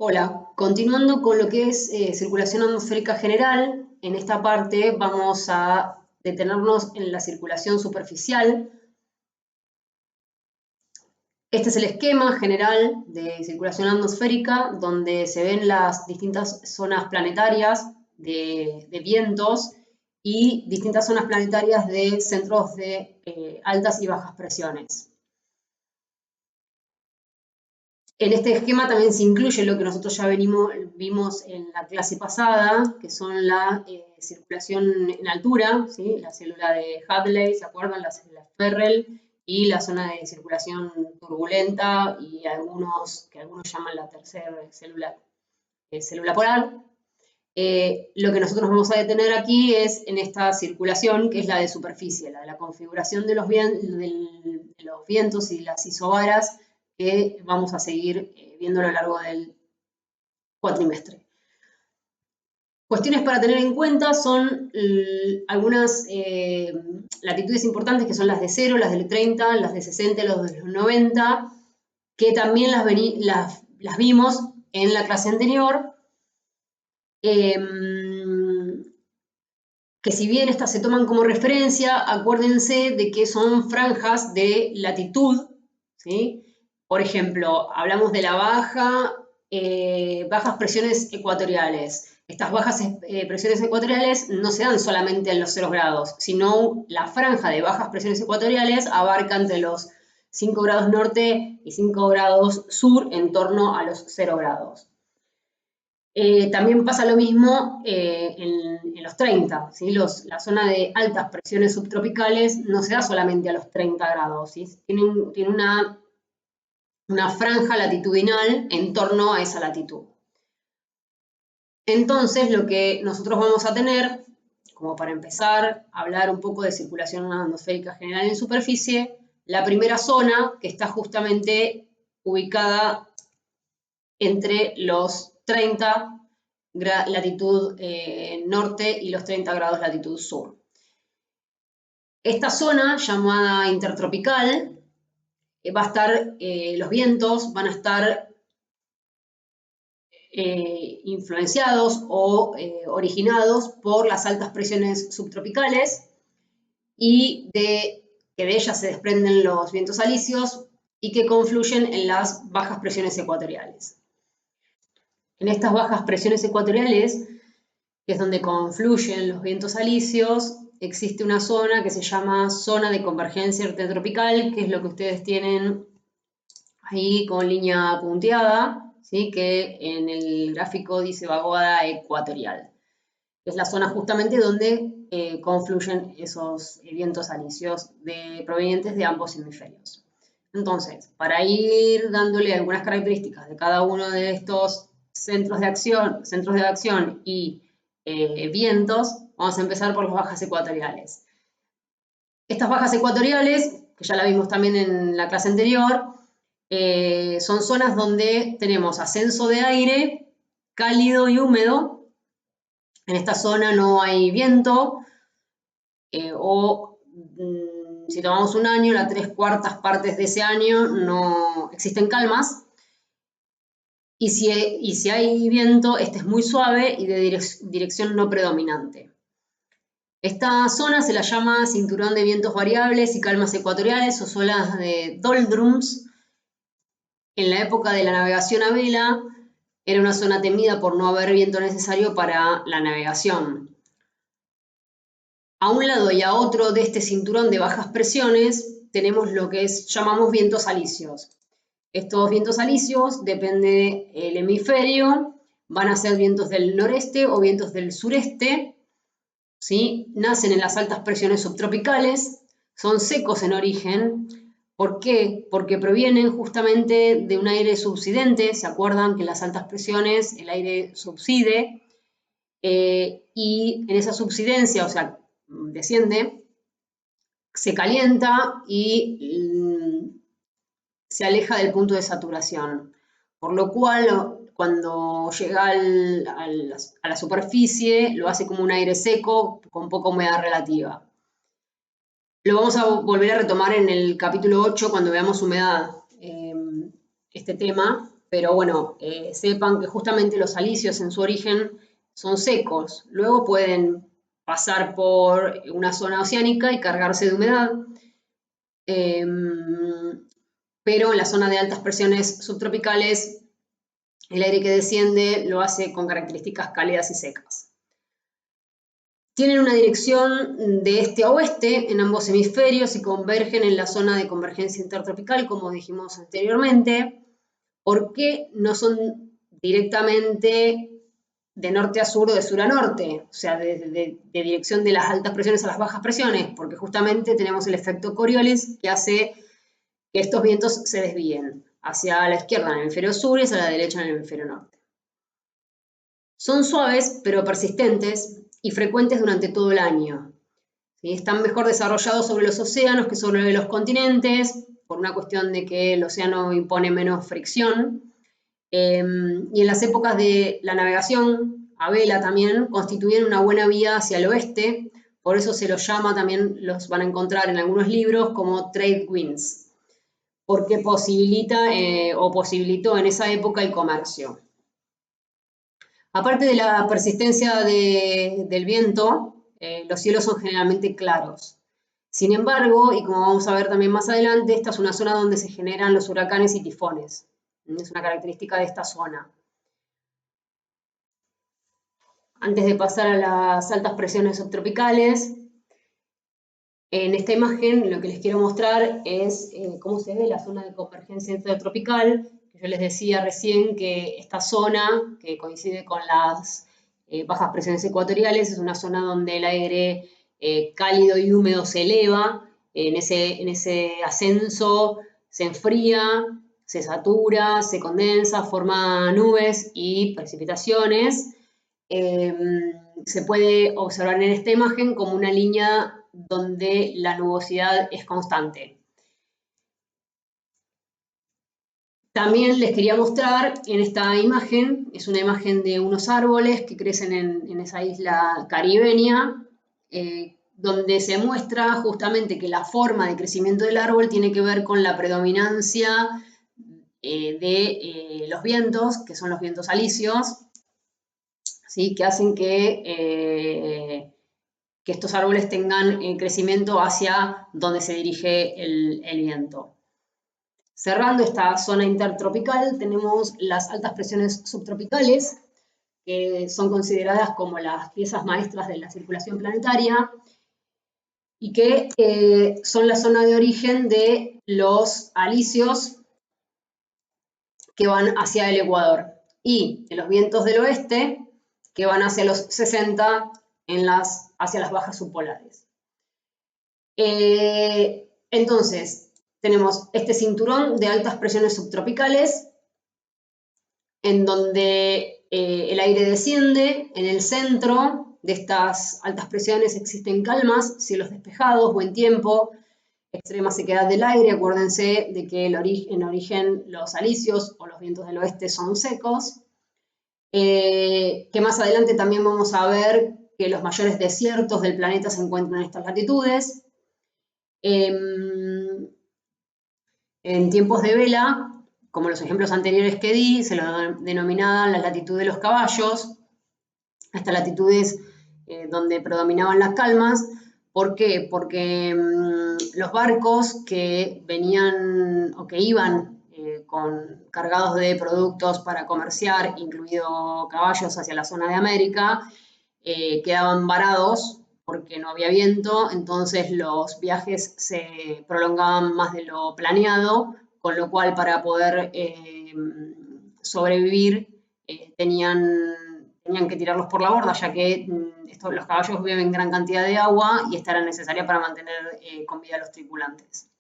Hola, continuando con lo que es circulación atmosférica general, en esta parte vamos a detenernos en la circulación superficial. Este es el esquema general de circulación atmosférica, donde se ven las distintas zonas planetarias de vientos y distintas zonas planetarias de centros de altas y bajas presiones. En este esquema también se incluye lo que nosotros ya vimos en la clase pasada, que son la circulación en altura, ¿sí? La célula de Hadley, ¿se acuerdan? La célula Ferrel y la zona de circulación turbulenta y que algunos llaman la tercera célula, célula polar. Lo que nosotros vamos a detener aquí es en esta circulación, que es la de superficie, la de la configuración de los vientos y las isobaras, que vamos a seguir viendo a lo largo del cuatrimestre. Cuestiones para tener en cuenta son algunas latitudes importantes, que son las de 0, las del 30, las de 60 y las de los 90, que también las vimos en la clase anterior, que si bien estas se toman como referencia, acuérdense de que son franjas de latitud, ¿sí? Por ejemplo, hablamos de la bajas presiones ecuatoriales. Estas bajas presiones ecuatoriales no se dan solamente en los 0 grados, sino la franja de bajas presiones ecuatoriales abarca entre los 5 grados norte y 5 grados sur, en torno a los 0 grados. También pasa lo mismo en los 30, ¿sí? La zona de altas presiones subtropicales no se da solamente a los 30 grados, ¿sí? Tiene una franja latitudinal en torno a esa latitud. Entonces, lo que nosotros vamos a tener, como para empezar a hablar un poco de circulación atmosférica general en superficie, la primera zona, que está justamente ubicada entre los 30 latitud norte y los 30 grados latitud sur. Esta zona, llamada intertropical, va a estar, los vientos van a estar influenciados o originados por las altas presiones subtropicales y que de ellas se desprenden los vientos alisios y que confluyen en las bajas presiones ecuatoriales. En estas bajas presiones ecuatoriales, que es donde confluyen los vientos alisios, existe una zona que se llama zona de convergencia intertropical, que es lo que ustedes tienen ahí con línea punteada, ¿sí? Que en el gráfico dice vaguada ecuatorial. Es la zona justamente donde confluyen esos vientos alisios provenientes de ambos hemisferios. Entonces, para ir dándole algunas características de cada uno de estos centros de acción y vientos, vamos a empezar por las bajas ecuatoriales. Estas bajas ecuatoriales, que ya la vimos también en la clase anterior, son zonas donde tenemos ascenso de aire cálido y húmedo. En esta zona no hay viento, si tomamos un año, las 3/4 partes de ese año no existen calmas. Y si hay viento, este es muy suave y de dirección no predominante. Esta zona se la llama cinturón de vientos variables y calmas ecuatoriales o zonas de doldrums. En la época de la navegación a vela, era una zona temida por no haber viento necesario para la navegación. A un lado y a otro de este cinturón de bajas presiones tenemos lo que llamamos vientos alisios. Estos vientos alisios, depende del hemisferio, van a ser vientos del noreste o vientos del sureste, ¿sí? Nacen en las altas presiones subtropicales, son secos en origen. ¿Por qué? Porque provienen justamente de un aire subsidente. ¿Se acuerdan que en las altas presiones el aire subside? Y en esa subsidencia, o sea, desciende, se calienta y se aleja del punto de saturación. Por lo cual, cuando llega a la superficie, lo hace como un aire seco con poca humedad relativa. Lo vamos a volver a retomar en el capítulo 8 cuando veamos humedad, este tema, pero bueno, sepan que justamente los alisios en su origen son secos, luego pueden pasar por una zona oceánica y cargarse de humedad, pero en la zona de altas presiones subtropicales el aire que desciende lo hace con características cálidas y secas. Tienen una dirección de este a oeste en ambos hemisferios y convergen en la zona de convergencia intertropical, como dijimos anteriormente. ¿Por qué no son directamente de norte a sur o de sur a norte? O sea, de dirección de las altas presiones a las bajas presiones, porque justamente tenemos el efecto Coriolis que hace que estos vientos se desvíen hacia la izquierda en el hemisferio sur y hacia la derecha en el hemisferio norte. Son suaves pero persistentes y frecuentes durante todo el año. ¿Sí? Están mejor desarrollados sobre los océanos que sobre los continentes, por una cuestión de que el océano impone menos fricción. Y en las épocas de la navegación, a vela también, constituyen una buena vía hacia el oeste, por eso se los llama, también los van a encontrar en algunos libros, como trade winds, porque posibilita o posibilitó en esa época el comercio. Aparte de la persistencia del viento, los cielos son generalmente claros. Sin embargo, y como vamos a ver también más adelante, esta es una zona donde se generan los huracanes y tifones. Es una característica de esta zona. Antes de pasar a las altas presiones subtropicales, en esta imagen lo que les quiero mostrar es cómo se ve la zona de convergencia intertropical. Yo les decía recién que esta zona, que coincide con las bajas presiones ecuatoriales, es una zona donde el aire cálido y húmedo se eleva. En ese ascenso se enfría, se satura, se condensa, forma nubes y precipitaciones. Se puede observar en esta imagen como una línea donde la nubosidad es constante. También les quería mostrar en esta imagen, es una imagen de unos árboles que crecen en esa isla caribeña, donde se muestra justamente que la forma de crecimiento del árbol tiene que ver con la predominancia de los vientos, que son los vientos alisios, ¿sí? Que hacen que estos árboles tengan crecimiento hacia donde se dirige el viento. Cerrando esta zona intertropical, tenemos las altas presiones subtropicales, que son consideradas como las piezas maestras de la circulación planetaria y que son la zona de origen de los alisios que van hacia el Ecuador y de los vientos del oeste que van hacia los 60 hacia las bajas subpolares. Entonces, tenemos este cinturón de altas presiones subtropicales en donde el aire desciende. En el centro de estas altas presiones existen calmas, cielos despejados, buen tiempo, extrema sequedad del aire. Acuérdense de que en origen los alisios o los vientos del oeste son secos. Que más adelante también vamos a ver que los mayores desiertos del planeta se encuentran en estas latitudes. En tiempos de vela, como los ejemplos anteriores que di, se lo denominaban la latitud de los caballos, estas latitudes donde predominaban las calmas. ¿Por qué? Porque los barcos que venían o que iban cargados de productos para comerciar, incluido caballos hacia la zona de América, quedaban varados porque no había viento, entonces los viajes se prolongaban más de lo planeado, con lo cual para poder sobrevivir tenían que tirarlos por la borda, ya que los caballos beben gran cantidad de agua y esta era necesaria para mantener con vida a los tripulantes.